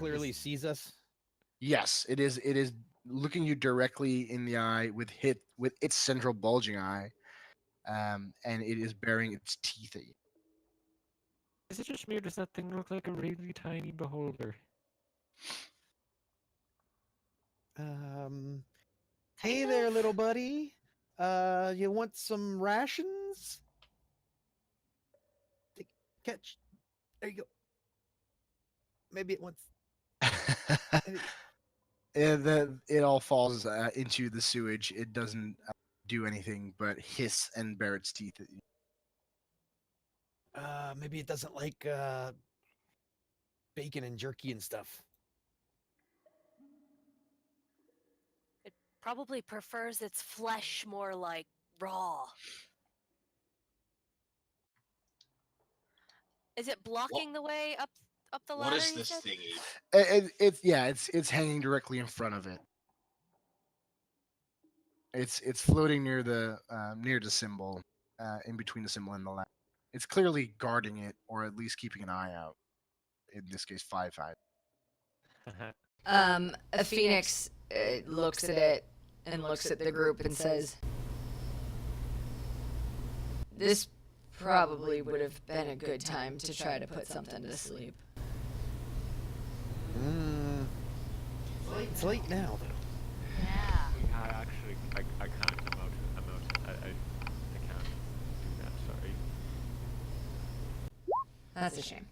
clearly sees us? Yes, it is. It is looking you directly in the eye with its central bulging eye, and it is baring its teeth at you. Is it just me or does that thing look like a really tiny beholder? Hey there, little buddy. You want some rations? Catch. There you go. Maybe it wants. It all falls into the sewage. It doesn't do anything but hiss and bare its teeth at you. Maybe it doesn't like bacon and jerky and stuff. It probably prefers its flesh more like raw. Is it blocking the way up the ladder? What is this said? thingy? It's hanging directly in front of it. It's floating near the symbol, in between the symbol and the ladder. It's clearly guarding it, or at least keeping an eye out. In this case, 5-5. A phoenix looks at it and looks at the group and says, "This probably would have been a good time to try to put something to sleep." It's late now, though. Yeah. I can't I can't do that, sorry. That's a shame.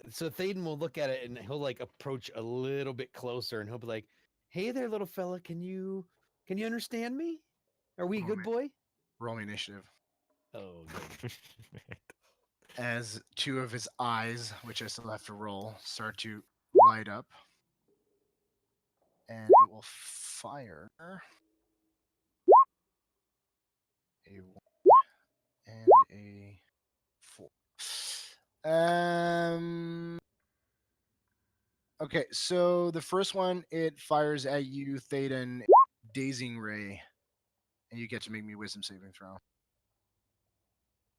So Thaden will look at it and he'll like approach a little bit closer and he'll be like, "Hey there, little fella, can you understand me? Are we a good boy?" Roll me initiative. Oh, good. As two of his eyes, which I still have to roll, start to light up, and it will fire a 1 and a 4. Okay, so the first one, it fires at you, Thaden, dazing ray, and you get to make me a wisdom saving throw.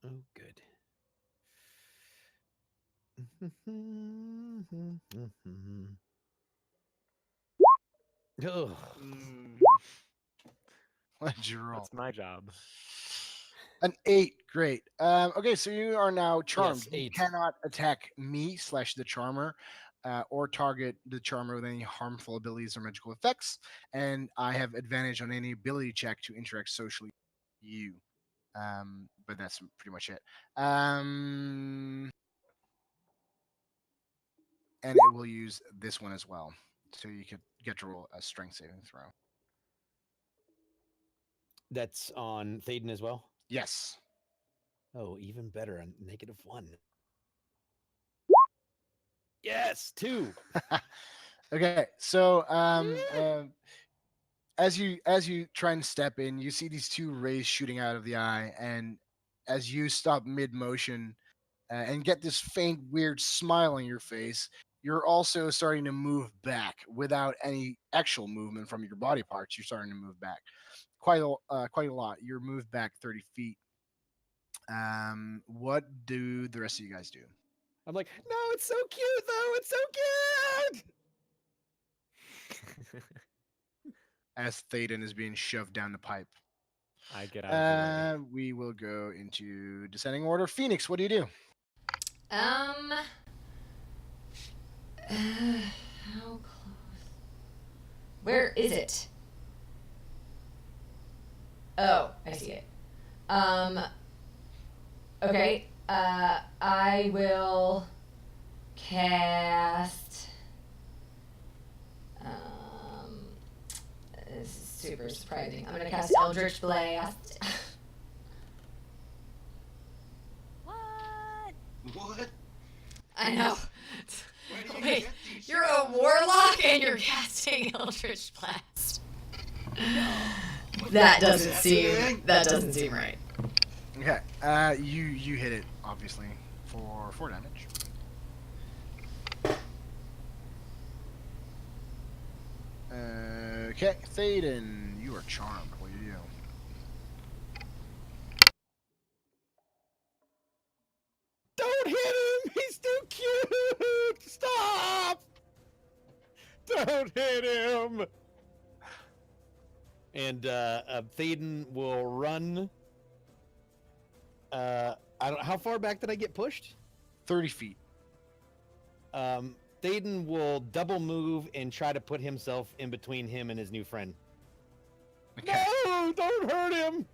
Oh, good. Oh, What did you roll? That's my job. An 8. Great. Okay, so you are now charmed. Yes, You 8. cannot attack me / the charmer, or target the charmer with any harmful abilities or magical effects. And I have advantage on any ability check to interact socially with you. But that's pretty much it. And it will use this one as well. So you could get to roll a strength saving throw. that's on Thaden as well. Yes. Oh, even better, on -1. Yes, 2. Okay, so as you try and step in, you see these two rays shooting out of the eye, and as you stop mid motion and get this faint, weird smile on your face, you're also starting to move back without any actual movement from your body parts. You're starting to move back quite a lot. You're moved back 30 feet. What do the rest of you guys do? I'm like, "No, it's so cute though. It's so cute." As Thaden is being shoved down the pipe. I get out of the way. We will go into descending order. Phoenix, what do you do? How close? Where is it? Oh, I see it. Okay. I will cast. This is super surprising. I'm gonna cast Eldritch Blast. What? What? I know. Where do you Wait, get these? you're a warlock and you're casting Eldritch Blast. That doesn't seem right. Okay. You hit it obviously for 4 damage. Okay, Thaden, you are charmed. What do you do? Don't hit him! And Thaden will run. I don't. How far back did I get pushed? 30 feet. Thaden will double move and try to put himself in between him and his new friend. Okay. No, don't hurt him.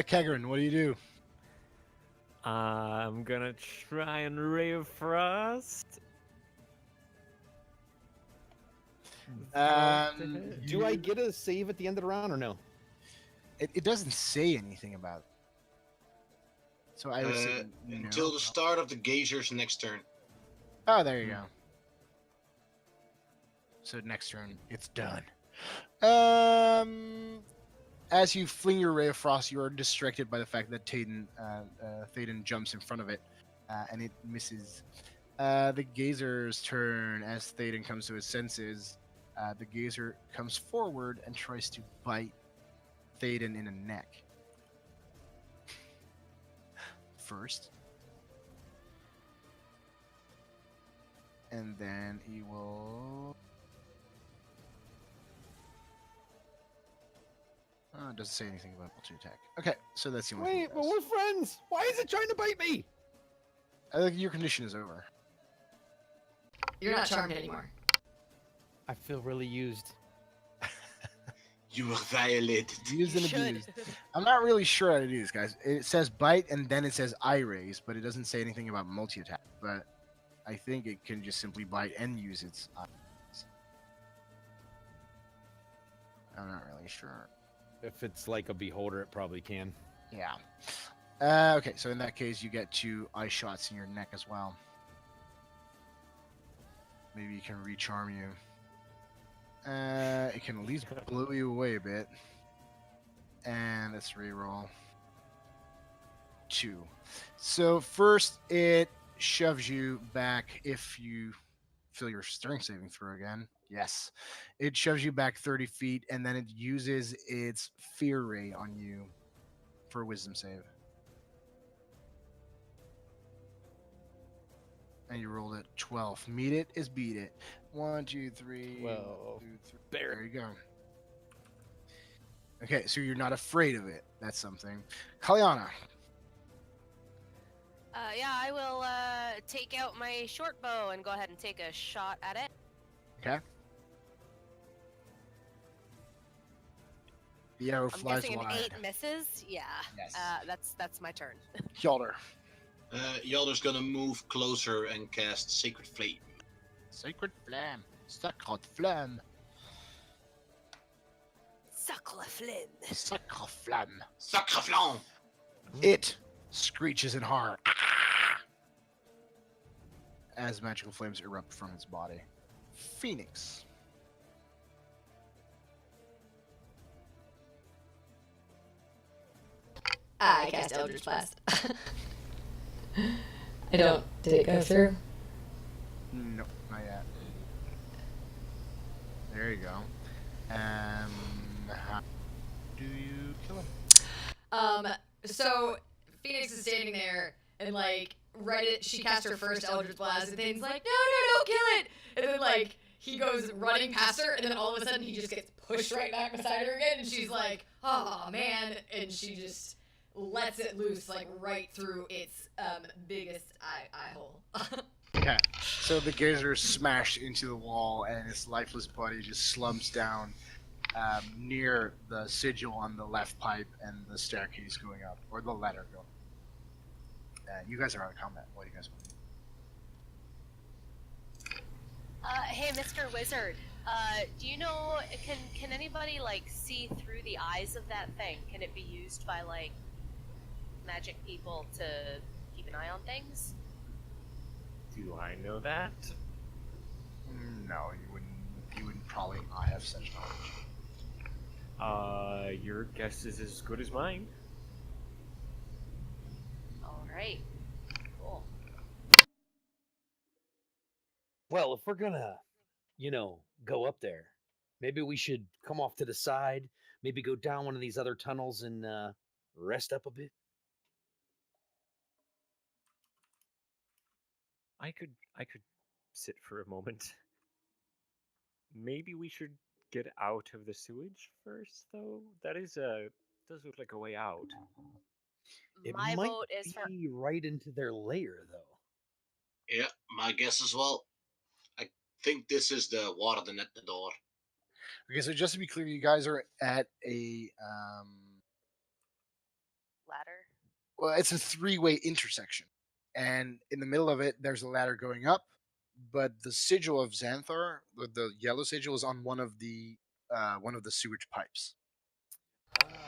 Kegrin, what do you do? I'm gonna try and Ray of Frost. Do I get a save at the end of the round or no? It doesn't say anything about it. So I would say no. Until the start of the gazer's next turn. Oh, there you go. So next turn, it's done. As you fling your Ray of Frost, you are distracted by the fact that Thaden jumps in front of it, and it misses. The Gazer's turn. As Thaden comes to his senses, the Gazer comes forward and tries to bite Thaden in the neck. First. And then he will... it doesn't say anything about multi-attack. Okay, so that's the only thing. Wait, but we're friends. Why is it trying to bite me? I think your condition is over. You're not charmed anymore. I feel really used. You were violated. Used and You should. abused. I'm not really sure how to do this, guys. It says bite and then it says eye raise, but it doesn't say anything about multi-attack. But I think it can just simply bite and use its eyes. I'm not really sure. If it's like a beholder, it probably can. Yeah. Okay, so in that case, you get 2 eye shots in your neck as well. Maybe it can recharm you. It can at least blow you away a bit. And let's reroll. 2. So first, it shoves you back if you feel your strength saving throw again. Yes. It shoves you back 30 feet, and then it uses its fear ray on you for a wisdom save. And you rolled it 12. Meet it is beat it. 1, 2, 3. 12. 2, 3. There you go. Okay, so you're not afraid of it. That's something. Kalyana. Yeah, I will take out my short bow and go ahead and take a shot at it. Okay. The arrow I'm flies guessing an wide. 8 misses. Yeah. Yes. That's my turn. Hjalder. Yalder's gonna move closer and cast Sacred Flame. Sacred Flame. Sacred Flame. Sacre Flynn. Sacred Flame. Sacre Flame! It screeches in horror as magical flames erupt from its body. Phoenix. I cast Eldritch Blast. I don't. Did it go through? No, not yet. There you go. How do you kill him? So Phoenix is standing there and like she cast her first Eldritch Blast and things like, no, don't kill it. And then like he goes running past her and then all of a sudden he just gets pushed right back beside her again and she's like, oh man, and she just lets it loose like right through its biggest eye hole. Okay, so the gazer is smashed into the wall and its lifeless body just slumps down near the sigil on the left pipe and the staircase going up, or the ladder going up. You guys are out of combat. What do you guys want? Hey, Mr. Wizard. Do you know, can anybody like see through the eyes of that thing? Can it be used by like magic people to keep an eye on things? Do I know that? No, you wouldn't probably not have such knowledge. Your guess is as good as mine. All right. Cool. Well, if we're gonna, go up there, maybe we should come off to the side, maybe go down one of these other tunnels and rest up a bit. I could sit for a moment. Maybe we should get out of the sewage first, though. That does look like a way out. It My might vote is for. be right into their lair, though. Yeah, my guess as well. I think this is the water at the door. Okay, so just to be clear, you guys are at a Ladder. well, it's a three-way intersection, and in the middle of it, there's a ladder going up. But the sigil of Xanthar, the yellow sigil, is on one of the sewage pipes.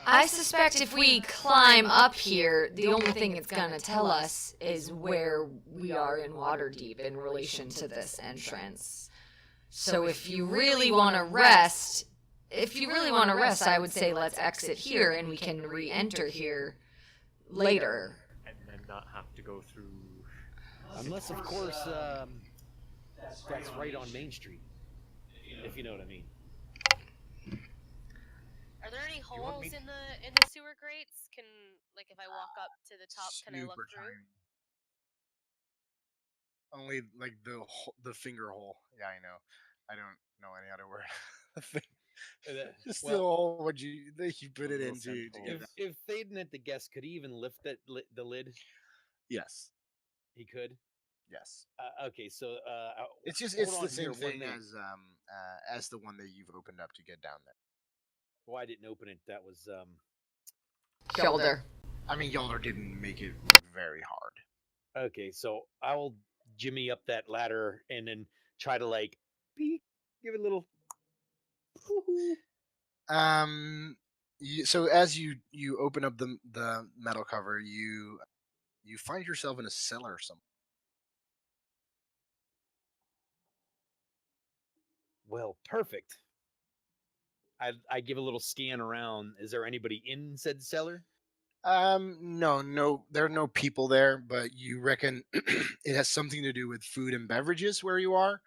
I suspect if we climb up here, the only thing it's gonna tell us is where we are in Waterdeep in relation to this entrance. So if you really want to rest, I would say let's exit here and we can re-enter here later. And then not have to go through. Unless, of course, that's right on Main Street, if you know what I mean. Are there any want holes me- in the sewer grates? Can like if I walk up to the top, can I look Super through? tiny. Only like the finger hole. Yeah, I know. I don't know any other word. Just the hole what you put it little into. cent To hole. get it out. If Thaden had to guess, could he even lift the lid? Yes, He could. yes. Okay, so It's just hold it's on the same here, one thing minute. as the one that you've opened up to get down there. Well, I didn't open it. That was Shoulder. I mean, Yalder didn't make it look very hard. okay. So I will jimmy up that ladder and then try to like peek, give it a little. So as you open up the metal cover, you find yourself in a cellar somewhere. Well, perfect. I give a little scan around. Is there anybody in said cellar? No, there are no people there, but you reckon it has something to do with food and beverages where you are.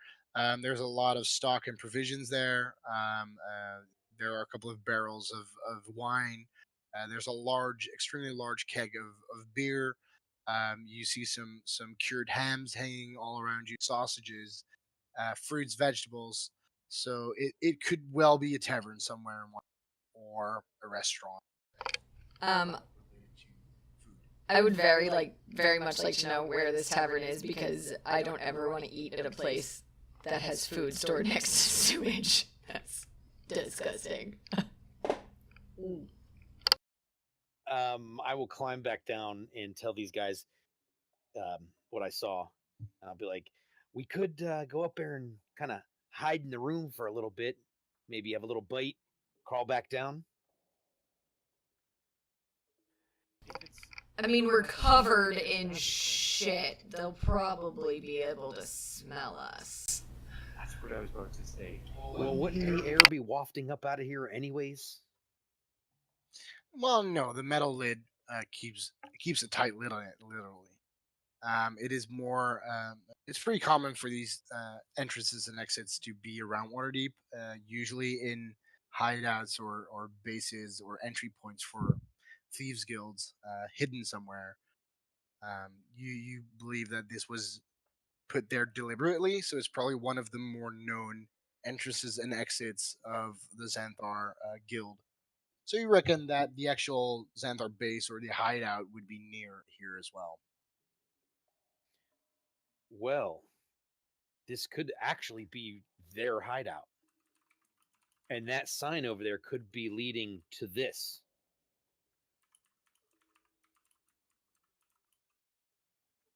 There's a lot of stock and provisions there. There are a couple of barrels of wine. There's a extremely large keg of beer. You see some cured hams hanging all around you, sausages, fruits, vegetables. So it could well be a tavern somewhere or a restaurant. I would very much like to know where this tavern is because I don't ever want to eat at a place that has food stored next to sewage. That's disgusting. I will climb back down and tell these guys what I saw. And I'll be like, we could go up there and kind of hide in the room for a little bit, maybe have a little bite, crawl back down. I mean, we're covered in shit. They'll probably be able to smell us. That's what I was about to say. Well, wouldn't the air be wafting up out of here anyways? Well, no, the metal lid keeps a tight lid on it. Literally, it is more. It's pretty common for these entrances and exits to be around Waterdeep, usually in hideouts or bases or entry points for thieves guilds, hidden somewhere. You believe that this was put there deliberately, so it's probably one of the more known entrances and exits of the Xanthar guild. So you reckon that the actual Xanthar base or the hideout would be near here as well? Well, this could actually be their hideout. And that sign over there could be leading to this.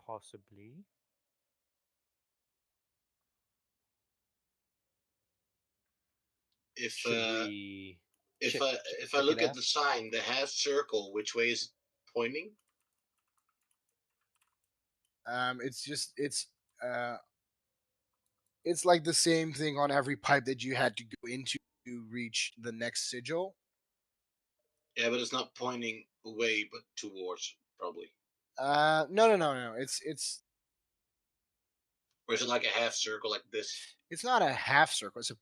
Possibly. If Should we if check- I check- if I check look it at out? the sign, the half circle, which way is it pointing? It's like the same thing on every pipe that you had to go into to reach the next sigil. Yeah, but it's not pointing away, but towards probably. No. Or is it like a half circle like this? It's not a half circle. It's a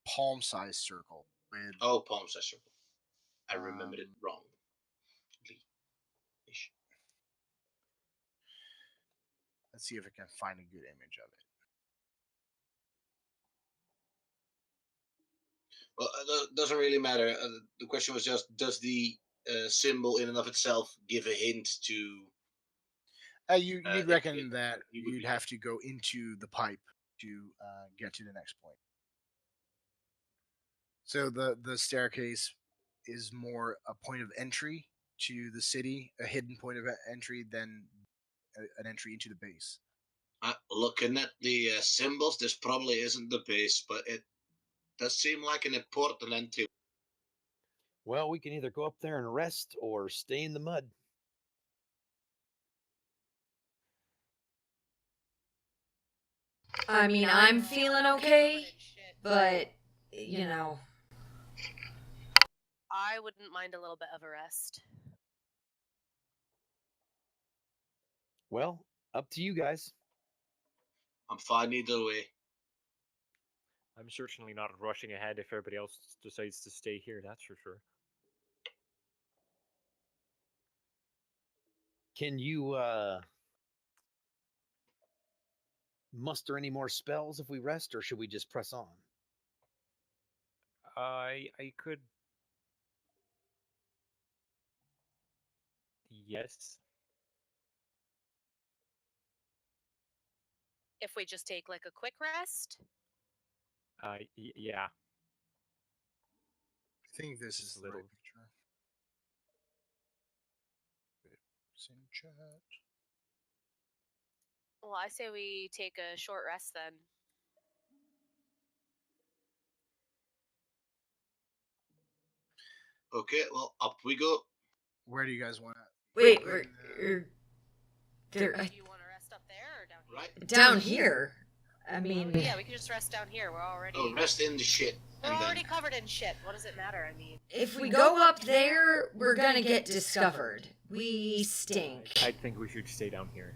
palm-sized circle with Oh, palm size circle. I remembered it wrong. Let's see if I can find a good image of it. Well, doesn't really matter. The question was just, does the symbol in and of itself give a hint to? You'd it- reckon that it would you'd be have to go into the pipe to get to the next point. So the staircase is more a point of entry to the city, a hidden point of entry, than an entry into the base. Looking at the symbols, this probably isn't the base, but it does seem like an important entry. Well, we can either go up there and rest or stay in the mud. I mean, I'm feeling okay, but you know. I wouldn't mind a little bit of a rest. Well, up to you guys. I'm fine either way. I'm certainly not rushing ahead if everybody else decides to stay here, that's for sure. Can you muster any more spells if we rest, or should we just press on? I could. Yes. If we just take like a quick rest? Yeah. I think this Just is a the right little. picture. It's in chat. Well, I say we take a short rest then. Okay, well, up we go. Where do you guys want to? Wait, Do you want to rest up there or down here? Right? down here. I mean, Yeah, we can just rest down here. We're already Rest in the shit. we're and already then, covered in shit. What does it matter? I mean, if we go up there, we're gonna get discovered. We stink. I think we should stay down here.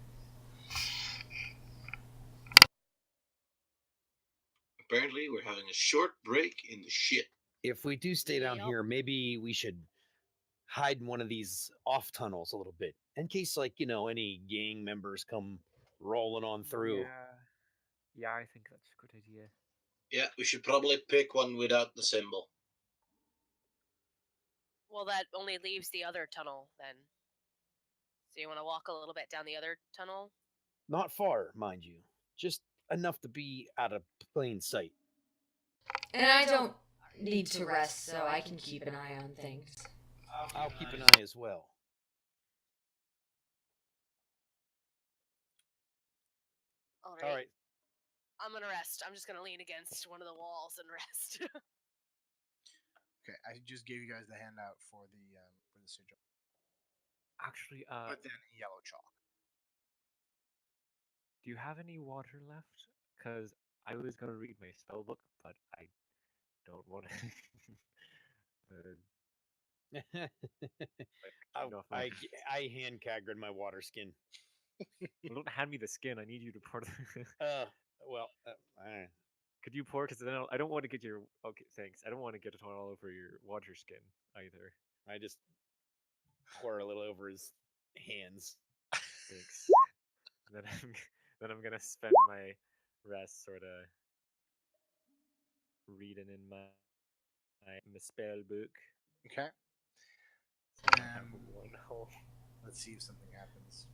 apparently, we're having a short break in the shit. If we do stay down Yep. here, maybe we should hide in one of these off tunnels a little bit, in case, like, any gang members come rolling on through. Yeah, I think that's a good idea. Yeah, we should probably pick one without the symbol. well, that only leaves the other tunnel then. So you want to walk a little bit down the other tunnel? Not far, mind you, just enough to be out of plain sight. And I don't need to rest, so I can keep an eye on things. I'll keep an eye as well. All All right. I'm gonna rest. I'm just gonna lean against one of the walls and rest. Okay, I just gave you guys the handout for the sigil, Actually, but then in yellow chalk. do you have any water left? Because I was gonna read my spell book, but I don't want to. I hand Kagrin my water skin. Well, don't hand me the skin. I need you to pour. Well, Could you pour? Because then I don't want to get your. Okay, thanks. I don't want to get it all over your water skin either. I just pour a little over his hands. Thanks. then I'm gonna spend my rest sort of reading in my spell book. Okay. So I have one whole. Let's see if something happens.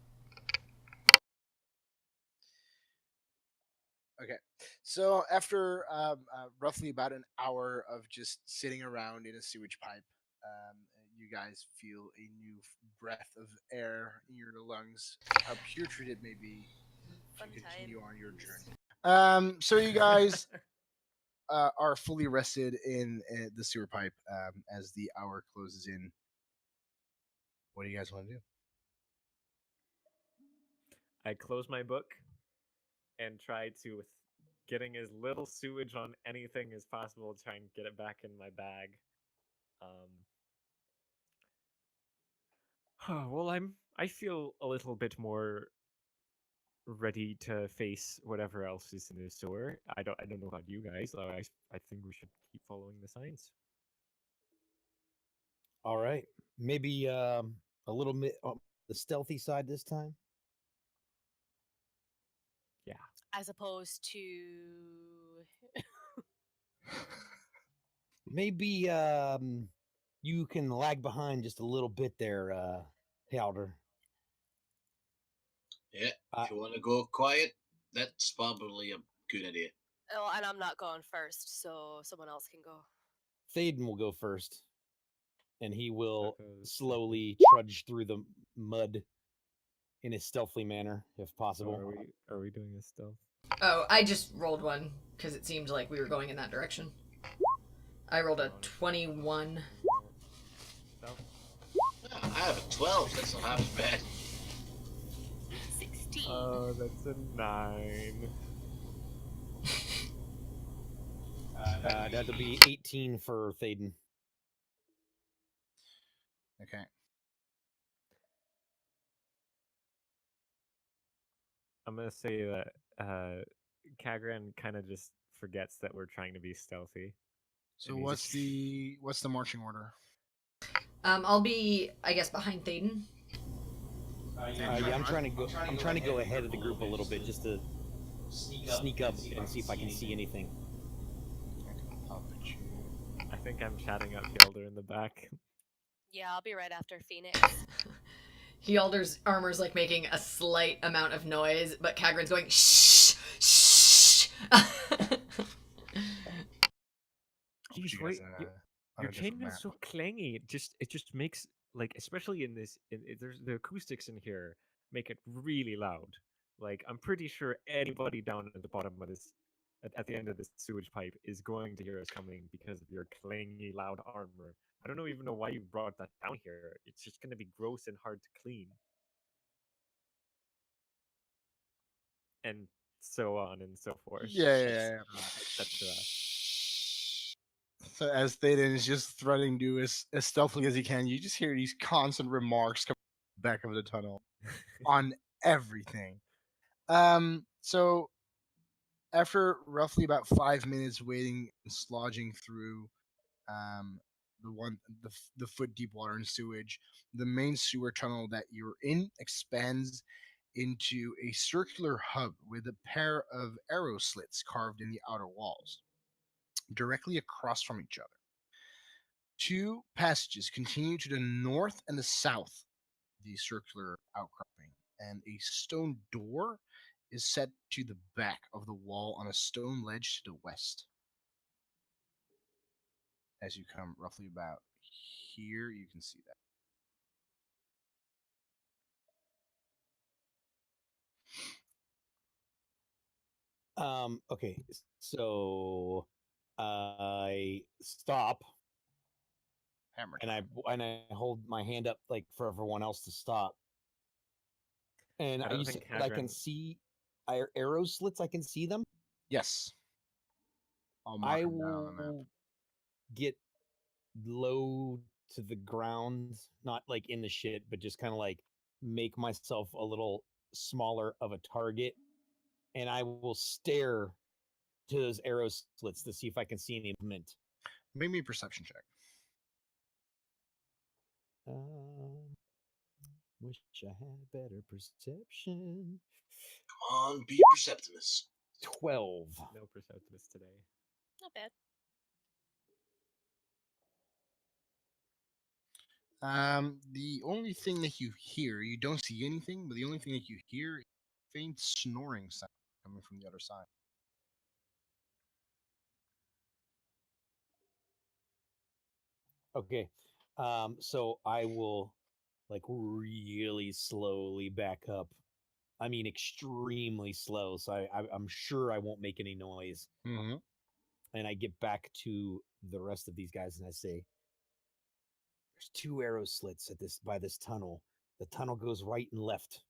Okay, so after roughly about an hour of just sitting around in a sewage pipe, you guys feel a new breath of air in your lungs. How putrid it may be, Fun to continue time. on your journey. So you guys are fully rested in the sewer pipe as the hour closes in. What do you guys want to do? I close my book and try to, with getting as little sewage on anything as possible, try and get it back in my bag. Well, I feel a little bit more ready to face whatever else is in the sewer. I don't know about you guys. I think we should keep following the signs. All right. Maybe a little bit on the stealthy side this time. Yeah. As opposed to Maybe you can lag behind just a little bit there, Helder. Yeah, Uh, if you want to go quiet, that's probably a good idea. Oh, and I'm not going first, so someone else can go. Thaden will go first, and he will goes slowly trudge through the mud in a stealthy manner, if So possible. are we doing this stealth? Oh, I just rolled one because it seemed like we were going in that direction. I rolled a 21. Stealth? Yeah, I have a 12. That's not half as bad. 16. Oh, that's a 9. That'll be 18 for Thaden. Okay. I'm gonna say that Kagran kind of just forgets that we're trying to be stealthy. So And he what's just- the marching order? I'll be, I guess, behind Thaden. Yeah, I'm trying to go ahead of the group a little bit just to sneak up and see if I can see anything. I think I'm chatting up Hilder in the back. Yeah, I'll be right after Phoenix. Hyalder's armor's like making a slight amount of noise, but Kagran's going shh, shh. Jeez, You wait, guys, your on a different chainmail's map. so clangy. It just makes like, especially in this, there's the acoustics in here make it really loud. Like I'm pretty sure anybody down at the bottom of this, at the end of this sewage pipe, is going to hear us coming because of your clangy, loud armor. I don't even know why you brought that down here. It's just gonna be gross and hard to clean. And so on and so forth. Yeah. Etc. So as Thaden is just threading to as stealthily as he can, you just hear these constant remarks come back of the tunnel on everything. So after roughly about 5 minutes waiting and slodging through um the foot deep water and sewage, the main sewer tunnel that you're in expands into a circular hub with a pair of arrow slits carved in the outer walls, directly across from each other. Two passages continue to the north and the south of the circular outcropping, and a stone door is set to the back of the wall on a stone ledge to the west. As you come roughly about here, you can see that. Okay, so I stop Hammer and time. I hold my hand up like for everyone else to stop. And I are don't you think saying that I can Kagran- see arrow slits? I can see them. Yes. I'll mark I them down on the map. will get low to the ground, not like in the shit, but just kind of like make myself a little smaller of a target, and I will stare to those arrow slits to see if I can see any movement. Make me a perception check. Wish I had better perception. Come on, be Perceptimus. 12. No Perceptimus today. Not bad. The only thing that you hear, you don't see anything, but the only thing that you hear is faint snoring sound coming from the other side. Okay. So I will like really slowly back up. I mean, extremely slow. So I'm sure I won't make any noise. Mm-hmm. And I get back to the rest of these guys and I say, "There's two arrow slits at this by this tunnel. The tunnel goes right and left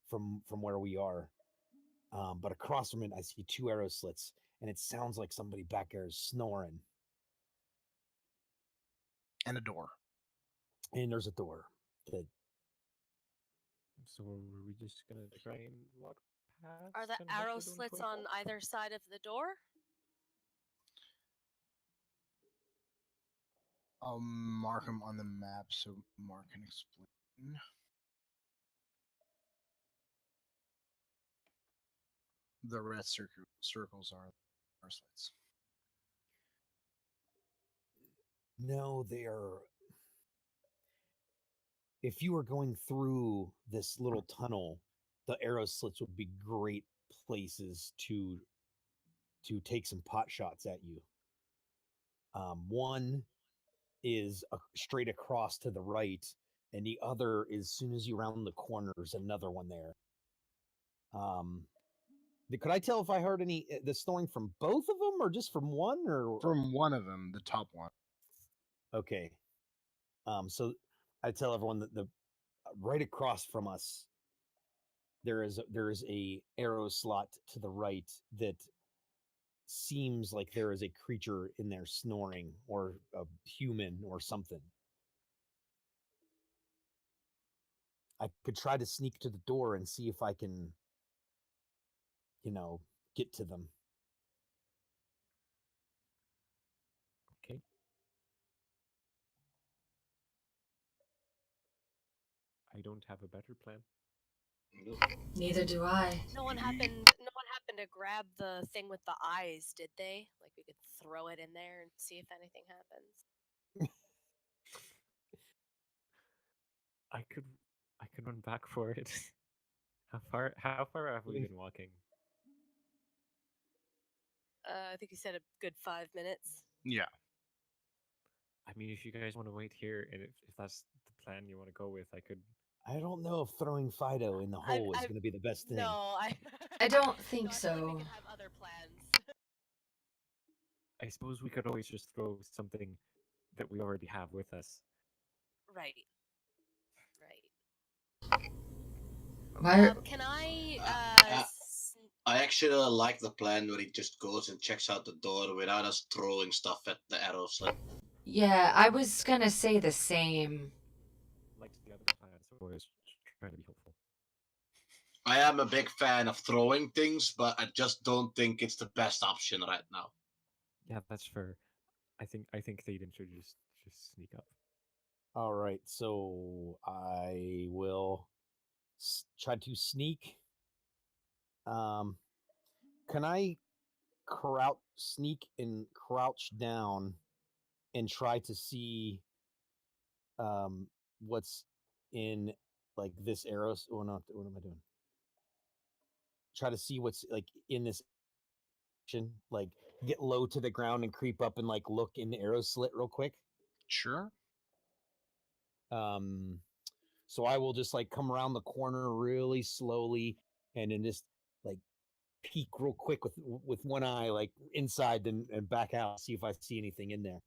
from where we are. But across from it, I see two arrow slits, and it sounds like somebody back there is snoring. And a door. And there's a door that So were we just gonna try and walk past? Are the and hope arrow we don't slits wake on up? either side of the door? I'll mark them on the map so Mark can explain. The red circles are slits. No, they are. If you were going through this little tunnel, the arrow slits would be great places to take some pot shots at you. One is straight across to the right, and the other is as soon as you round the corner, there's another one there. Could I tell if I heard any the snoring from both of them, or just from one, or From one of them, the top one. okay? So I tell everyone that the right across from us there is a arrow slot to the right that seems like there is a creature in there snoring, or a human or something. I could try to sneak to the door and see if I can, get to them. Okay. I don't have a better plan. Neither do I. No one happened to grab the thing with the eyes, did they? Like we could throw it in there and see if anything happens. I could run back for it. How far have we been walking? I think you said a good 5 minutes. Yeah. I mean, if you guys want to wait here, and if that's the plan you want to go with, I could. I don't know if throwing Fido in the hole is going to be the best thing. No, I don't no, think I feel like so. we could have other plans. I suppose we could always just throw something that we already have with us. Right. Why? Can I? I actually like the plan where he just goes and checks out the door without us throwing stuff at the arrow slit. Yeah, I was gonna say the same. Like the other plans, so I was trying to be helpful. I am a big fan of throwing things, but I just don't think it's the best option right now. Yeah, that's fair. I think Thaden should just sneak up. All right, so I will try to sneak. Can I sneak and crouch down and try to see what's in like this arrow? Oh no, what am I doing? Try to see what's like in this action, like get low to the ground and creep up and like look in the arrow slit real quick. Sure. So I will just like come around the corner really slowly and then just like peek real quick with one eye like inside and back out, see if I see anything in there.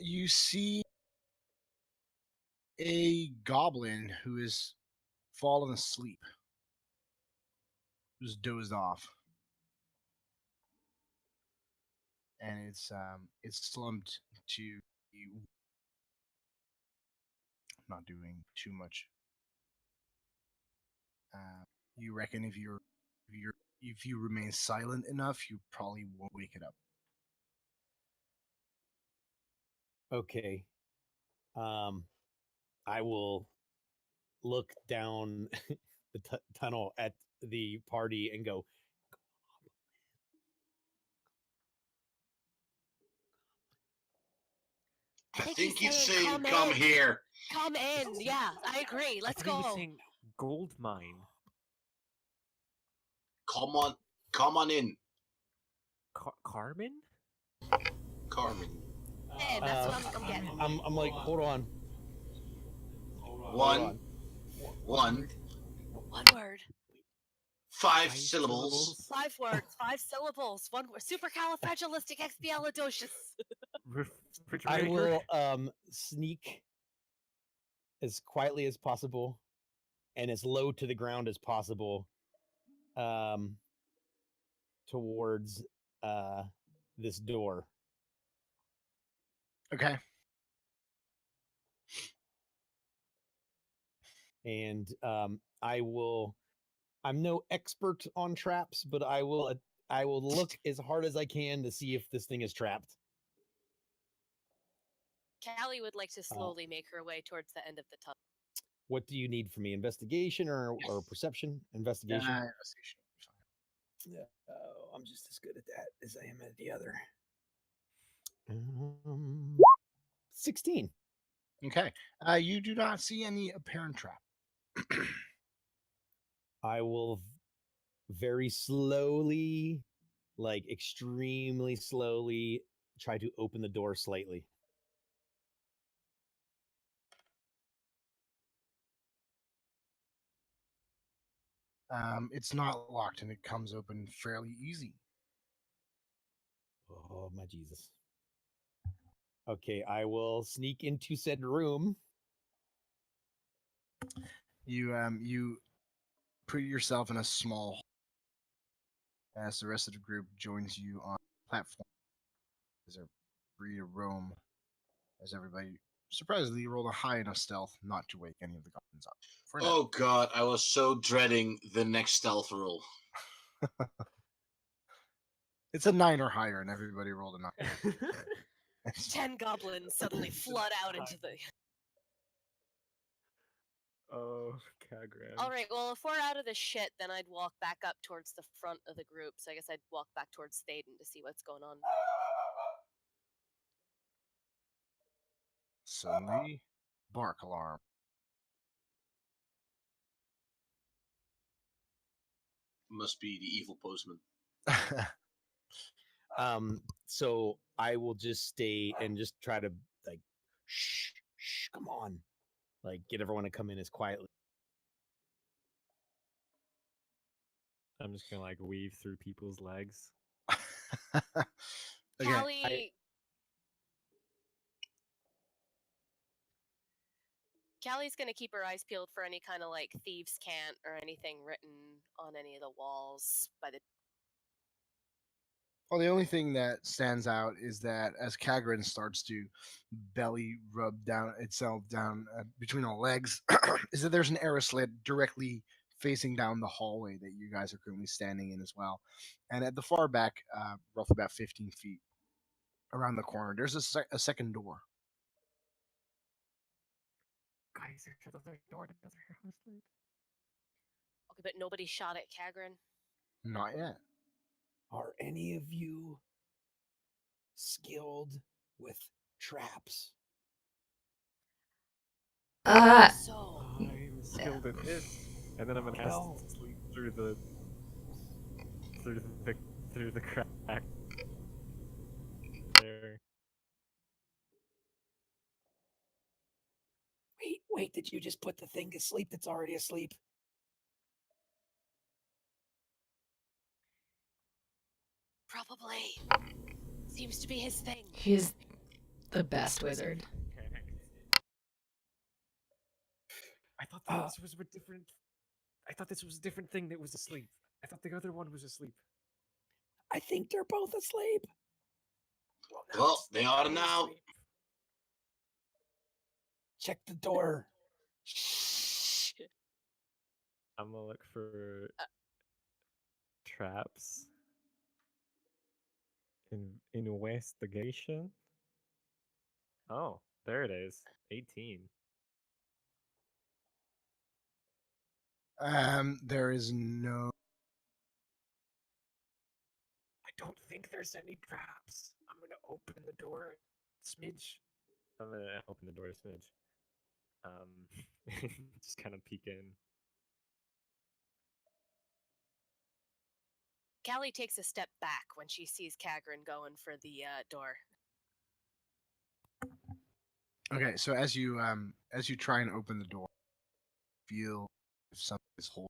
You see a goblin who is fallen asleep, who's dozed off, and it's slumped to you, not doing too much. You reckon if you remain silent enough, you probably won't wake it up. Okay. I will look down the tunnel at the party and go, I think he's he's saying, saying, "Come come in." here. Come in. Yeah, I agree. Let's I think go. he's saying gold mine. Come on in, Carmen? Carmen. Hey, that's what I'm getting. I'm like, hold on. One, One word. five syllables. 5 words. 5 syllables. 1 word. Supercalifragilisticexpialidocious. I Refrigerator? will sneak as quietly as possible and as low to the ground as possible towards this door. Okay. And I'm no expert on traps, but I will look as hard as I can to see if this thing is trapped. Callie would like to slowly make her way towards the end of the tunnel. What do you need from me? Investigation or perception? Investigation. Investigation. Yeah, I'm just as good at that as I am at the other. 16. Okay. You do not see any apparent trap. I will very slowly, like extremely slowly, try to open the door slightly. It's not locked and it comes open fairly easy. Oh my Jesus. Okay, I will sneak into said room. You put yourself in a small as the rest of the group joins you on the platform as they're free to roam as everybody surprisingly rolled a high enough stealth not to wake any of the goblins up. For now. Oh god, I was so dreading the next stealth roll. It's a 9 or higher, and everybody rolled a 9. 10 goblins suddenly flood out into the. Oh, Kagran. All right, well, if we're out of the shit, then I'd walk back up towards the front of the group. So I guess I'd walk back towards Thaden to see what's going on. Suddenly, bark alarm. Must be the evil postman. So I will just stay and just try to like, shh, come on, like get everyone to come in as quietly. I'm just gonna like weave through people's legs. Okay. Callie's gonna keep her eyes peeled for any kind of like thieves' cant or anything written on any of the walls by the. Well, the only thing that stands out is that as Kagran starts to belly rub down itself down between the legs, is that there's an arrow slit directly facing down the hallway that you guys are currently standing in as well. And at the far back, roughly about 15 feet around the corner, there's a second door. Guys, there's another door to another house. Okay, but nobody shot at Kagran. Not yet. Are any of you skilled with traps? So I'm skilled at this, and then I'm gonna cast sleep through the crack there. Wait, did you just put the thing to sleep that's already asleep? probably seems to be his thing. He's the best wizard. I thought this was a different. I thought this was a different thing that was asleep. I thought the other one was asleep. I think they're both asleep. Well, they are now. Check the door. I'm gonna look for traps. Investigation. Oh, there it is. 18. There is no. I don't think there's any traps. I'm gonna open the door, smidge. I'm gonna open the door, smidge. Just kind of peek in. Callie takes a step back when she sees Kagran going for the door. Okay, so as you try and open the door, feel if something is holding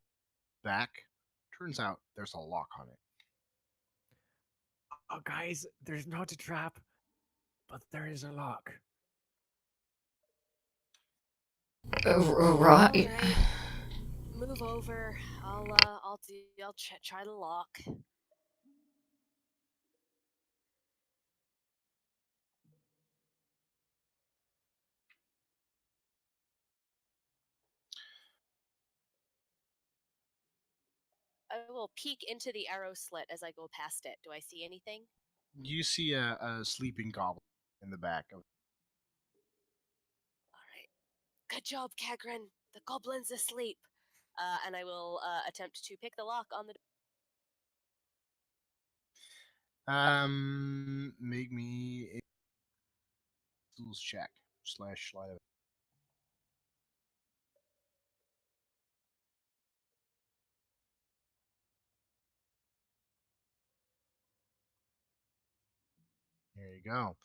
back. Turns out there's a lock on it. Oh, guys, there's not a trap, but there is a lock. Right. Move over. I'll try the lock. I will peek into the arrow slit as I go past it. Do I see anything? You see a sleeping goblin in the back of. All right. Good job, Kagran. The goblin's asleep. And I will attempt to pick the lock on the door. Make me tools check / slide of. There you go.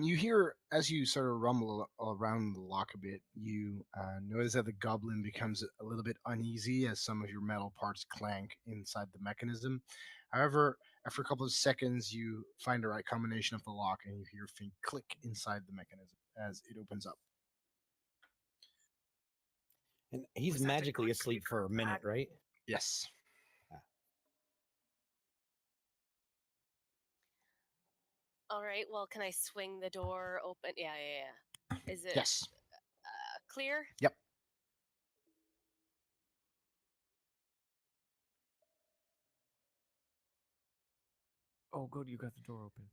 You hear as you sort of rumble around the lock a bit, you notice that the goblin becomes a little bit uneasy as some of your metal parts clank inside the mechanism. However, after a couple of seconds, you find the right combination of the lock and you hear a faint click inside the mechanism as it opens up. And he's Was that the magically click asleep we for a heard minute, back? right? Yes. All right. Well, can I swing the door open? Yeah. Is it Yes. clear? Yep. Oh, good, you got the door open.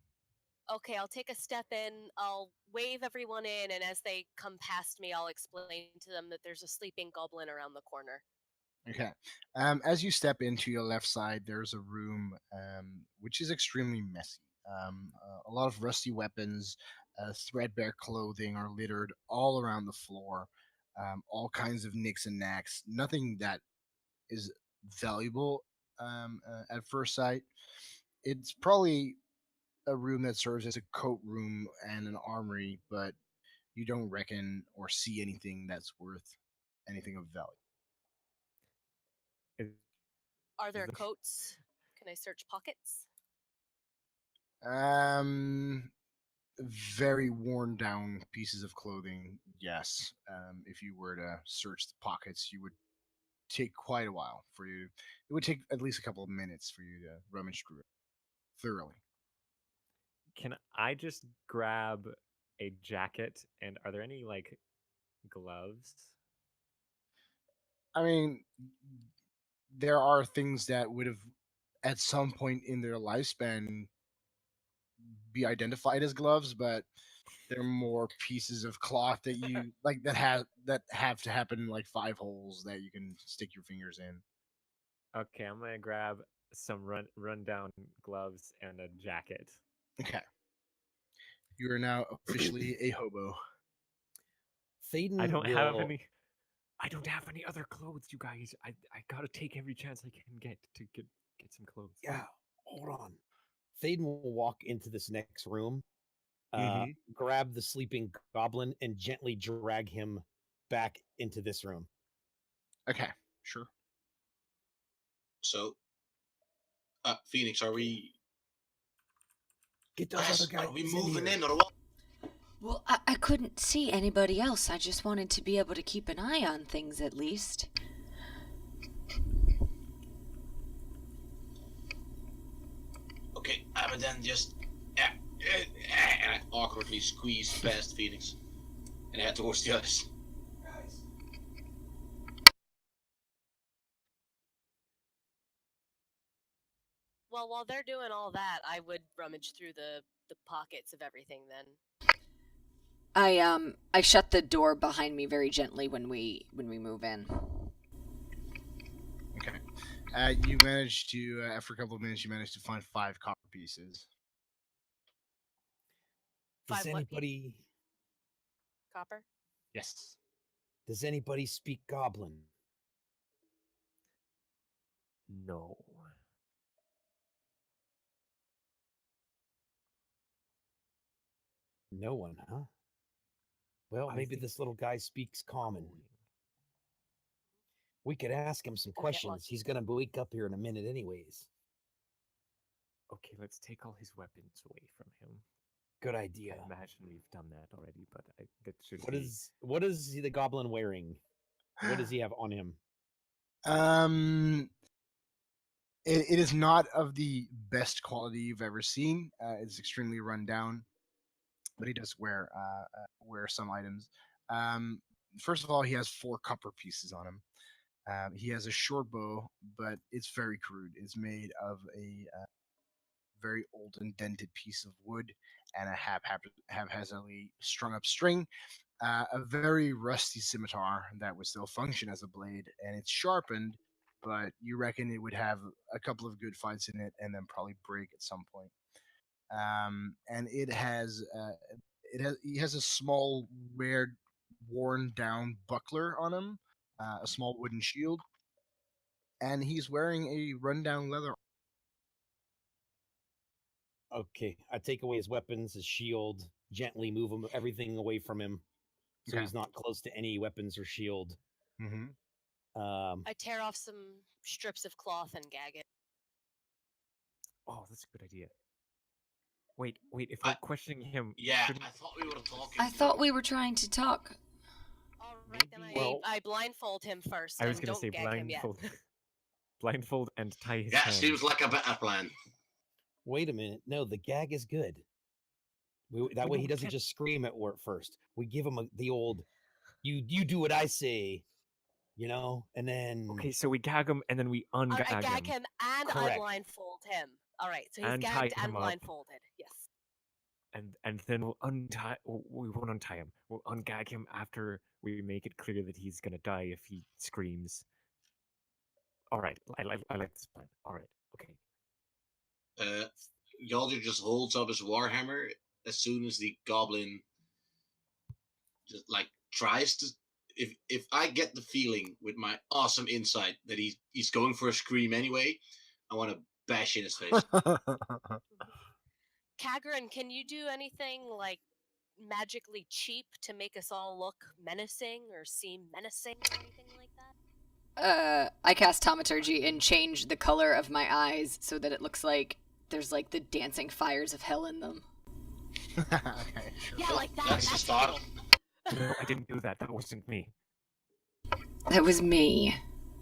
Okay, I'll take a step in. I'll wave everyone in, and as they come past me, I'll explain to them that there's a sleeping goblin around the corner. Okay. As you step into your left side, there's a room which is extremely messy. A lot of rusty weapons, threadbare clothing are littered all around the floor. All kinds of nicks and knacks. Nothing that is valuable at first sight. It's probably a room that serves as a coat room and an armory, but you don't reckon or see anything that's worth anything of value. Is, Are is there the- coats? Can I search pockets? Um, very worn down pieces of clothing. Yes. If you were to search the pockets, you would take quite a while for you. It would take at least a couple of minutes for you to rummage through it thoroughly. Can I just grab a jacket? And are there any like gloves? I mean, there are things that would have, at some point in their lifespan, be identified as gloves, but they're more pieces of cloth that you like that have to happen in like 5 holes that you can stick your fingers in. Okay, I'm gonna grab some rundown gloves and a jacket. Okay. You are now officially a hobo. Thaden I don't have will. any. I don't have any other clothes, you guys. I gotta take every chance I can get to get some clothes. Yeah, hold on. Thaden will walk into this next room, Mhm. grab the sleeping goblin, and gently drag him back into this room. Okay, sure. So, Phoenix, are we? Get those Guys, other guys are we in moving here. in or what? Well, I couldn't see anybody else. I just wanted to be able to keep an eye on things at least. Okay, but then just awkwardly squeeze past Phoenix and head towards the others. Well, while they're doing all that, I would rummage through the pockets of everything then. I shut the door behind me very gently when we move in. Okay. You managed to, after a couple of minutes, you managed to find 5 copper pieces. Does Five what anybody Copper? Yes. does anybody speak goblin? No. No one, huh? Well, I maybe think this little guy speaks common. Cool. We could ask him some Go get questions. lucky. He's gonna wake up here in a minute, anyways. Okay, let's take all his weapons away from him. Good I idea. imagine we've done that already, but that should What be. is the goblin wearing? What does he have on him? Um, it is not of the best quality you've ever seen. It's extremely run down, but he does wear some items. Um, First of all, he has 4 copper pieces on him. He has a short bow, but it's very crude. It's made of a very old and dented piece of wood and a haphazardly strung up string. A very rusty scimitar that would still function as a blade, and it's sharpened, but you reckon it would have a couple of good fights in it and then probably break at some point. And it has he has a small, weird, worn down buckler on him, a small wooden shield, and he's wearing a rundown leather. Okay, I take away his weapons, his shield, gently move him everything away from him, so Okay. he's not close to any weapons or shield. Mm-hmm. I tear off some strips of cloth and gag it. Oh, that's a good idea. Wait. If we're questioning him, Yeah, shouldn't I thought we were talking. I thought we were trying to talk. All right, then Well- I blindfold him first. I was and gonna don't say gag him yet. blindfold and tie his Yeah, hands. seems like a better plan. Wait a minute. No, the gag is good. That way he doesn't just scream at work first. We give him the old, you do what I say, and then. Okay, so we gag him and then we ungag I gag him and Correct. I blindfold him. All right, so he's And tie gagged and him up. blindfolded. Yes. and then we'll untie. We won't untie him. We'll ungag him after we make it clear that he's gonna die if he screams. All right, I like this plan. All right, okay. Yalder just holds up his warhammer as soon as the goblin just tries to. If I get the feeling with my awesome insight that he's going for a scream anyway, I want to bash in his face. Kagran, can you do anything magically cheap to make us all look menacing or seem menacing or anything like that? I cast Thaumaturgy and change the color of my eyes so that it looks like there's the dancing fires of hell in them. Okay, sure. Yeah, like that. That's the start. No, I didn't do that. That wasn't me. That was me.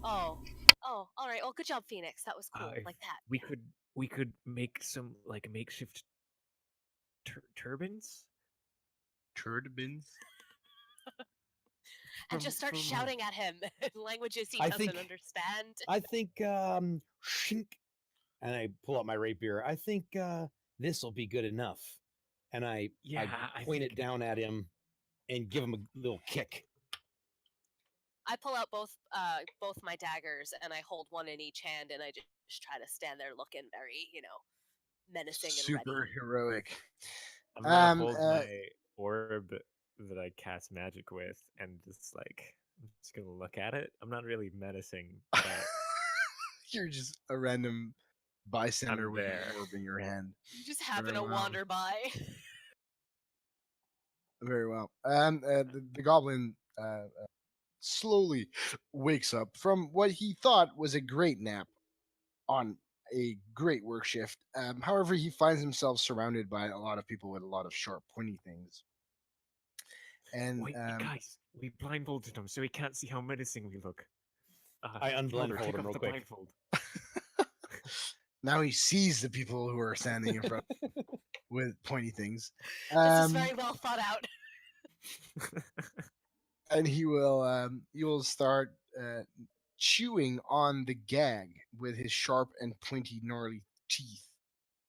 Oh, all right. Well, good job, Phoenix. That was cool. If Like that. We could make some makeshift turbans. Turbans? And just start from- shouting at him in languages he I doesn't think- understand. I think, shink, and I pull out my rapier. I think this will be good enough. And I point it down at him and give him a little kick. I pull out both my daggers and I hold one in each hand and I just try to stand there looking very, menacing and ready. Super heroic. I'm gonna hold uh, my orb that I cast magic with, and I'm just gonna look at it. I'm not really menacing, but You're just a random bystander I'm with an there. orb in your hand. You just happen Very to well. wander by. Very well. The goblin slowly wakes up from what he thought was a great nap on a great work shift. However, he finds himself surrounded by a lot of people with a lot of sharp, pointy things. And wait, guys, we blindfolded him so he can't see how menacing we look. I Yalder, unblindfold take him off real the quick. blindfold. now he sees the people who are standing in front with pointy things. This is very well thought out. And he will start chewing on the gag with his sharp and pointy, gnarly teeth.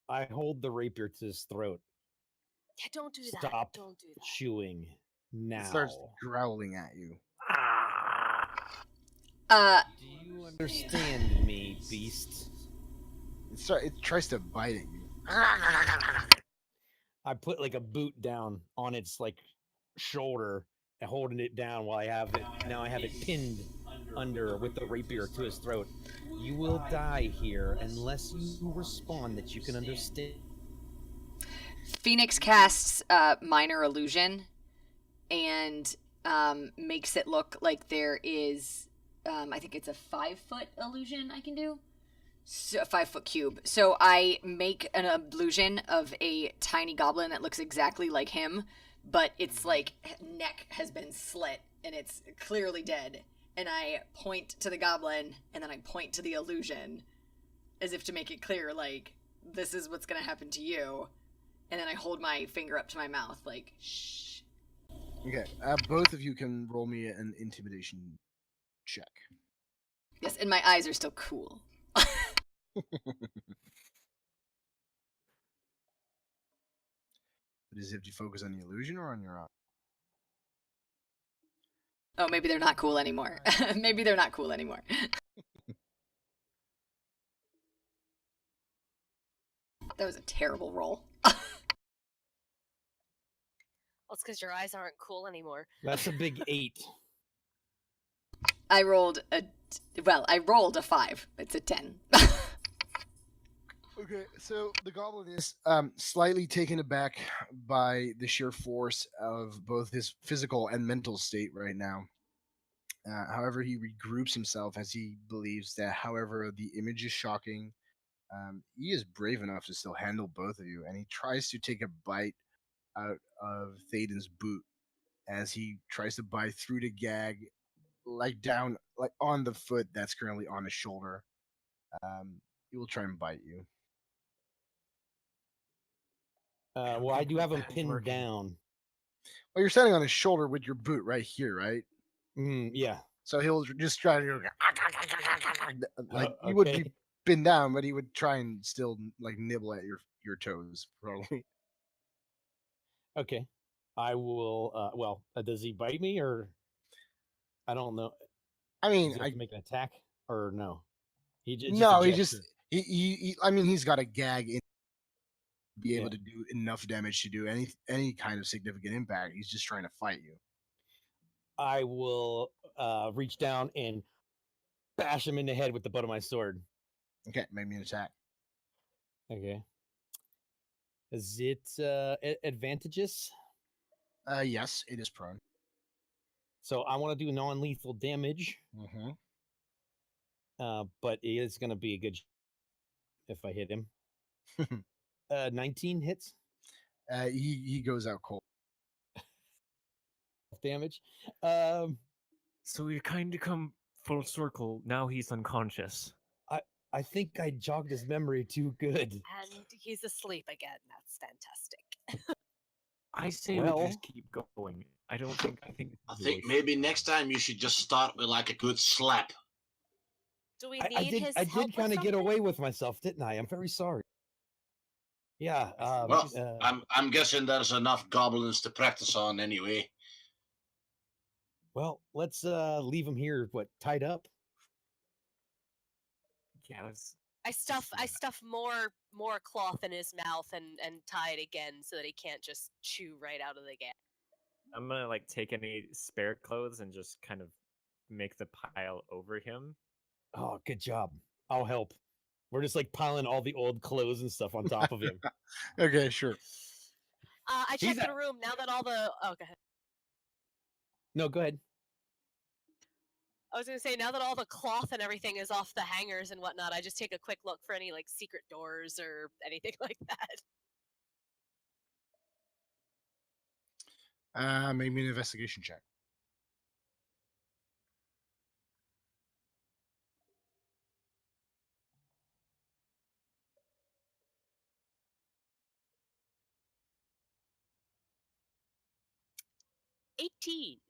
I hold the rapier to his throat. Yeah, don't do that. Stop Don't do that. chewing It now. starts growling at you. Do you understand me, beast? It tries to bite at you. I put a boot down on its shoulder and holding it down while I have it. Now I have it pinned under with the rapier to his throat. You will die here unless you respond that you can understand. Phoenix casts Minor Illusion and makes it look like there is, I think it's a 5-foot illusion I can do. So, a 5-foot cube. So I make an illusion of a tiny goblin that looks exactly like him, but its neck has been slit and it's clearly dead. And I point to the goblin and then I point to the illusion as if to make it clear, this is what's gonna happen to you. And then I hold my finger up to my mouth, shh. Okay, both of you can roll me an intimidation check. Yes, and my eyes are still cool. But does it have to focus on the illusion or on your eye? Oh, maybe they're not cool anymore. Maybe they're not cool anymore. That was a terrible roll. Well, it's because your eyes aren't cool anymore. That's a big 8. I rolled a 5. It's a 10. Okay, so the goblin is slightly taken aback by the sheer force of both his physical and mental state right now. However, he regroups himself as he believes that, however, the image is shocking. He is brave enough to still handle both of you, and he tries to take a bite out of Thaden's boot as he tries to bite through the gag, like down, like on the foot that's currently on his shoulder. He will try and bite you. Well, I do have him It's pinned working. down. Well, you're standing on his shoulder with your boot right here, right? Yeah. So he'll just try to go, like you would be Okay. pinned down, but he would try and still like nibble at your toes, probably. Okay. I will. Well, does he bite me or? I don't know. I mean, Does he have to make an attack or no? Just no, a he gesture. just he I mean, he's got a gag in be able Yeah. to do enough damage to do any kind of significant impact. He's just trying to fight you. I will reach down and bash him in the head with the butt of my sword. Okay, make me an attack. Okay. Is it advantageous? Yes, it is prone. So I want to do non-lethal damage, Mm-hmm. but it is going to be a good if I hit him. 19 hits He goes out cold. damage. So we kind of come full circle. Now he's unconscious. I think I jogged his memory too good. And he's asleep again. That's fantastic. I say we Well- just keep going. I think. I this is a think waste. maybe next time you should just start with like a good slap. Do we I need his I help did kind with of get something? away with myself, didn't I? I'm very sorry. Yeah. Well, I'm guessing there's enough goblins to practice on anyway. well, let's leave him here. What, tied up? Yeah, let's. I stuff more cloth in his mouth and tie it again so that he can't just chew right out of the gag. I'm gonna like take any spare clothes and just kind of make the pile over him. Oh, good job. I'll help. We're just like piling all the old clothes and stuff on top of him. Okay, sure. I He's checked the room now that all the. Oh, go ahead. No, go ahead. I was gonna say now that all the cloth and everything is off the hangers and whatnot, I just take a quick look for any like secret doors or anything like that. Make me an investigation check. $18.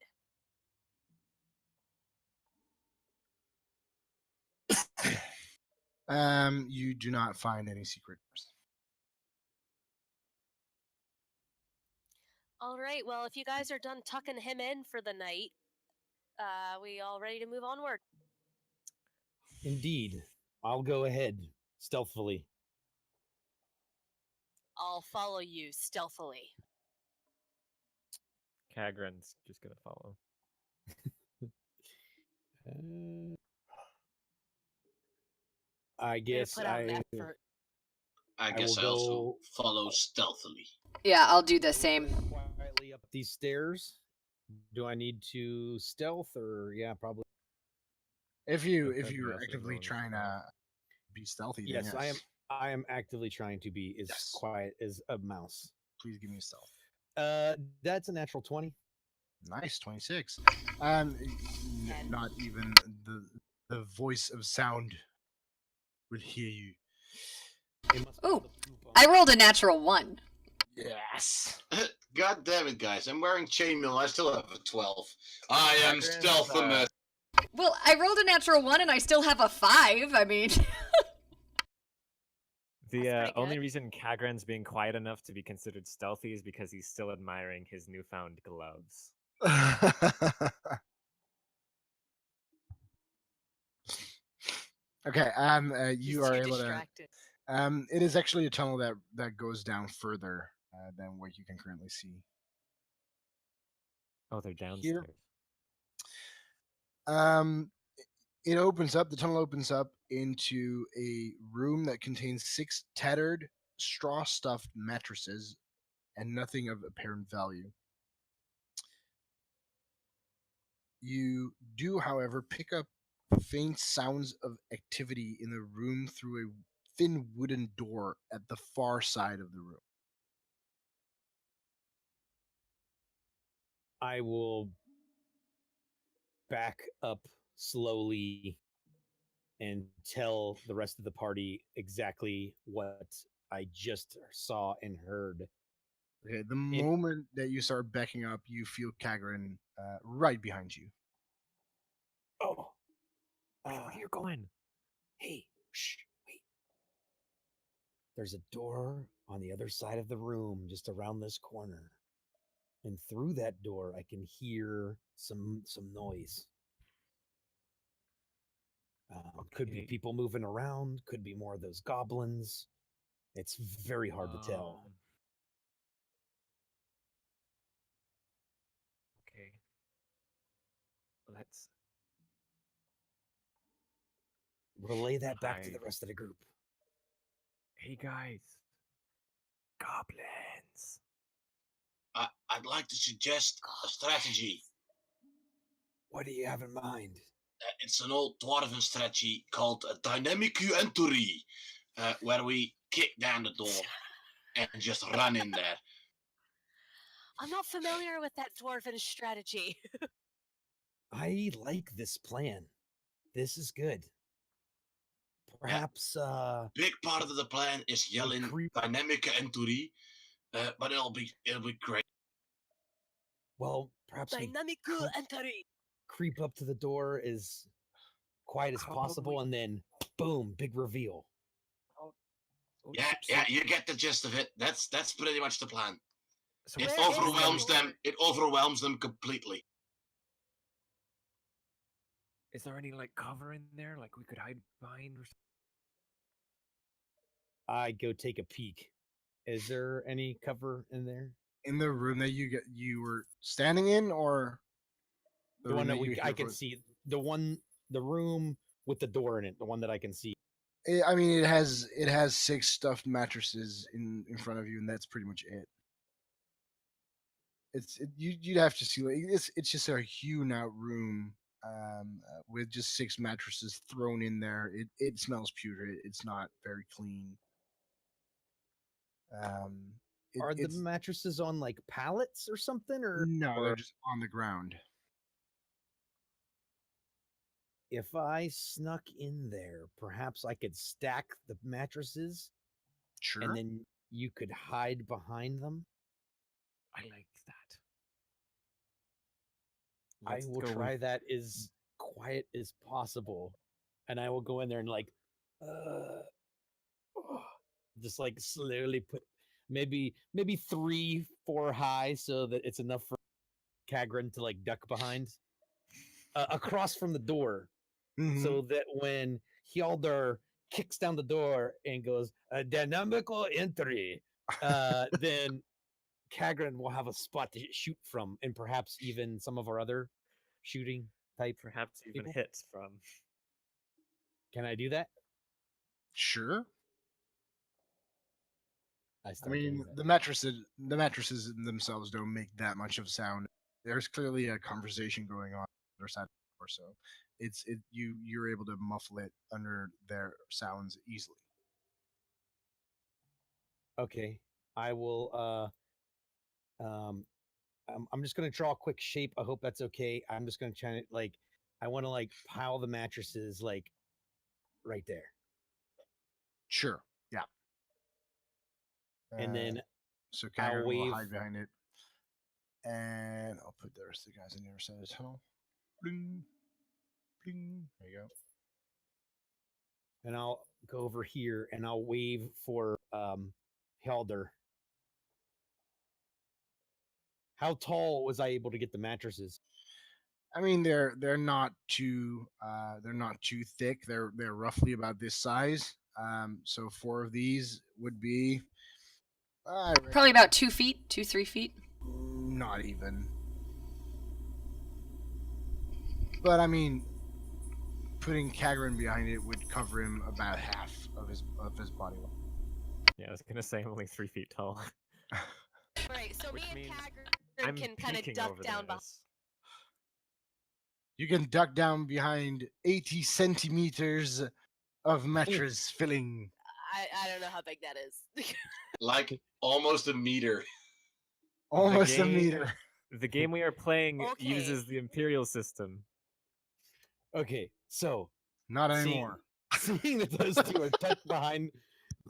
You do not find any secret doors. All right. Well, if you guys are done tucking him in for the night, we all ready to move onward? Indeed. I'll go ahead stealthily. I'll follow you stealthily. Kagran's just gonna follow. I Way to guess put out an I effort. I I guess will I also go- follow stealthily. Yeah, I'll do the I will same. go quietly up these stairs. Do I need to stealth or yeah, probably. If Yeah, you're also actively known as trying to be stealthy, then Yes, I am actively trying to be as Yes. quiet as a mouse. Please give me a stealth. That's a natural 20. Nice, 26. And- Not even the voice of sound would hear you. It must be Ooh, the poop on- I rolled a natural 1. Yes. God damn it, guys! I'm wearing chainmail. I still have a 12. I am Kagran's, stealthimus. Well, I rolled a natural 1 and I still have a 5. I mean, The That's pretty only good. reason Kagran's being quiet enough to be considered stealthy is because he's still admiring his newfound gloves. Okay. You He's are too able to. distracted. It is actually a tunnel that goes down further than what you can currently see. Oh, they're Here. downstairs. It opens up. The tunnel opens up into a room that contains 6 tattered, straw-stuffed mattresses and nothing of apparent value. You do, however, pick up faint sounds of activity in the room through a thin wooden door at the far side of the room. I will back up slowly and tell the rest of the party exactly what I just saw and heard. Okay, the moment that you start backing up, you feel Kagrin right behind you. Oh, Where are you going? hey, shh, wait. There's a door on the other side of the room, just around this corner. And through that door, I can hear some noise. Could be Okay. people moving around. Could be more of those goblins. It's very hard to tell. Okay. Let's Relay that back to the hide. rest of the group. Hey guys, goblins. I'd like to suggest a strategy. What do you have in mind? It's an old dwarven strategy called a dynamic entry, where we kick down the door and just run in there. I'm not familiar with that dwarven strategy. I like this plan. This is good. Perhaps Big part of the plan is yelling dynamic entry, but it'll be great. well, perhaps we Dynamic entry. creep up to the door as quiet as possible, and then boom, big reveal. Yeah, you get the gist of it. That's pretty much the plan. So It Where is overwhelms the them. door? It overwhelms them completely. Is there any like cover in there, like we could hide behind or something? I go take a peek. Is there any cover in there? In the room that you were standing in, or The one that you I here can for? see. The room with the door in it. The one that I can see. I mean, it has 6 stuffed mattresses in front of you, and that's pretty much it. You'd have to see. Like, it's just a hewn out room with just 6 mattresses thrown in there. It smells putrid. It's not very clean. Are the mattresses on like pallets or something, or no? They're just on the ground. if I snuck in there, perhaps I could stack the mattresses, Sure. and then you could hide behind them. I like that. I Let's will go try with- that as quiet as possible, and I will go in there and like, just like slowly put maybe 3-4 high, so that it's enough for Kagrin to like duck behind, across from the door, so that when Hjalder kicks down the door and goes a dynamical entry, then Kagrin will have a spot to shoot from, and perhaps even some of our other shooting type. perhaps even people? hits from. Can I do that? Sure. I start doing mean, that. the mattresses themselves don't make that much of sound. There's clearly a conversation going on their side or so. You're able to muffle it under their sounds easily. Okay, I will. I'm just gonna draw a quick shape. I hope that's okay. I'm just gonna try to like. I want to like pile the mattresses like right there, Sure. Yeah. and then so I'll Kagrin will wave. hide behind it, and I'll put the rest of the guys on the other side of the tunnel. Bling, bling. There you go. And I'll go over here and I'll wave for Helder. How tall was I able to get the mattresses? I mean, they're not too thick. They're roughly about this size. So 4 of these would be Probably about 2 feet, 2-3 feet. not even. But I mean, putting Kagran behind it would cover him about half of his body weight. Yeah, I was gonna say I'm only 3 feet tall. Right, so Which me and means Kagran I'm can kind of peeking duck over down behind. this. You can duck down behind 80 centimeters of mattress filling. I don't know how big that is. Like almost a meter. Almost a game- meter. The game we are playing Okay. uses the Imperial system. Okay, so Not seeing, anymore. seeing that those two are tucked behind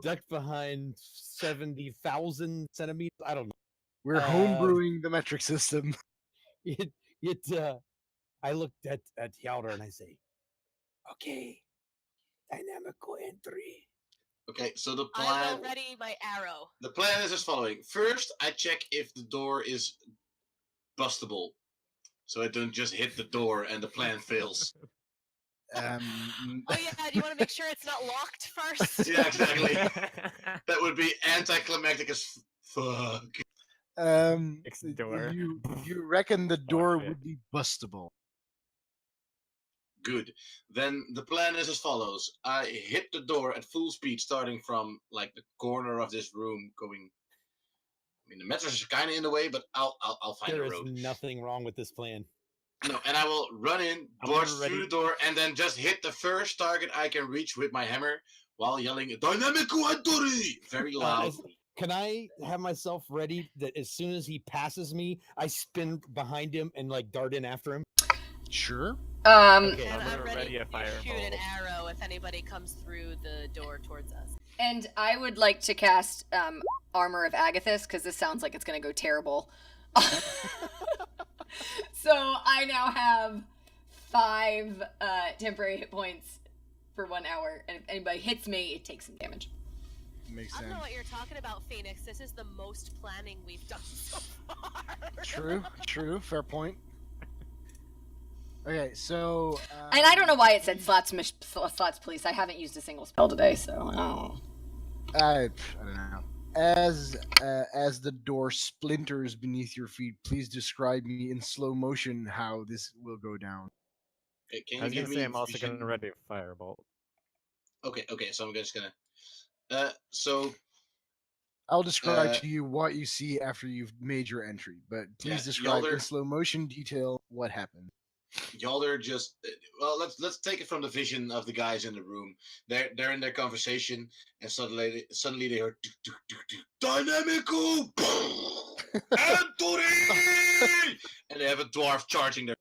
70,000 centimeters. I don't know. We're homebrewing the metric system. I looked at Hjalder and I say, okay, dynamical entry. Okay, so the I plan. will ready my arrow. The plan is as following. First, I check if the door is bustable, so I don't just hit the door and the plan fails. Oh yeah, do you want to make sure it's not locked first? Yeah, exactly. That would be anticlimactic as fuck. Fix the door. You reckon the door shit. would be bustable? Good. Then the plan is as follows. I hit the door at full speed, starting from like the corner of this room, going. I mean, the mattress is kind of in the way, but I'll find There a is road. nothing wrong with this plan. No, and I will run in, I'm barge already- through the door, and then just hit the first target I can reach with my hammer while yelling "Dynamical entry" very loudly. Can I have myself ready that as soon as he passes me, I spin behind him and like dart in after him? Sure. Okay. And I'm I'm gonna ready ready a to shoot an fireball. arrow if anybody comes through the door towards us. And I would like to cast Armor of Agathis, because this sounds like it's going to go terrible. So I now have 5 temporary hit points for 1 hour, and if anybody hits me, it takes some damage. Makes I don't sense. know what you're talking about, Phoenix. This is the most planning we've done so far. True. Fair point. Okay, so. And I don't know why it said slots police. I haven't used a single spell today, so I don't know. As the door splinters beneath your feet, please describe me in slow motion how this will go down. Okay, can I you was give gonna me say I'm also vision? gonna ready a firebolt. Okay, so I'm just gonna. So I'll describe to you what you see after you've made your entry, but please Yeah, describe in Yalder- slow motion detail what happened. Yalder just well, let's take it from the vision of the guys in the room. They're in their conversation, and suddenly they hear dynamical entry, and they have a dwarf charging their.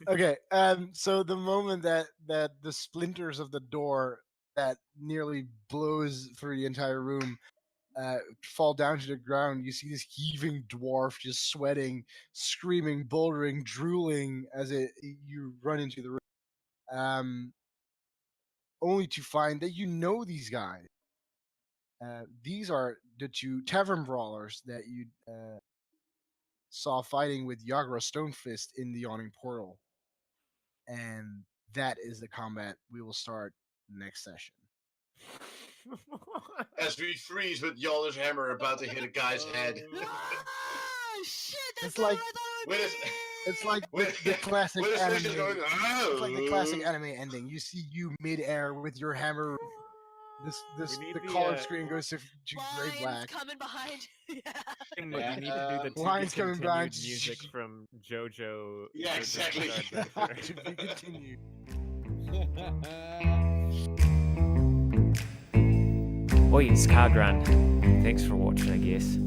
Okay, so the moment that the splinters of the door that nearly blows through the entire room fall down to the ground, you see this heaving dwarf just sweating, screaming, bouldering, drooling as you run into the room. Only to find that you know these guys. These are the 2 tavern brawlers that you saw fighting with Yagra Stonefist in the Yawning Portal. And that is the combat we will start next session. As we freeze with Yalder's hammer about to hit a guy's head. Ah, shit, that's It's not like- what I thought it With would his- be! It's like With- the classic with his anime. face just going, It's like the classic "Oh." anime ending. You see you mid-air with your hammer. This We need the the, color screen goes to gray Lions black. coming behind. Yeah. We Yeah, need to do the Lions to be coming continued back. music from JoJo. Yeah, JoJo's exactly. Bizarre Adventure. To be continued. Oi, it's Kagran. Thanks for watching, I guess.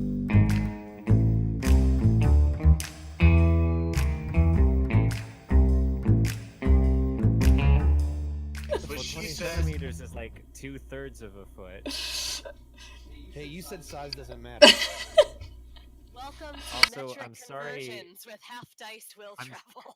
That's what Well, she 20 says. centimeters is like 2/3 of a foot. Hey, you said size doesn't matter. Welcome to Also, metric I'm sorry- conversions with half dice will I'm- travel.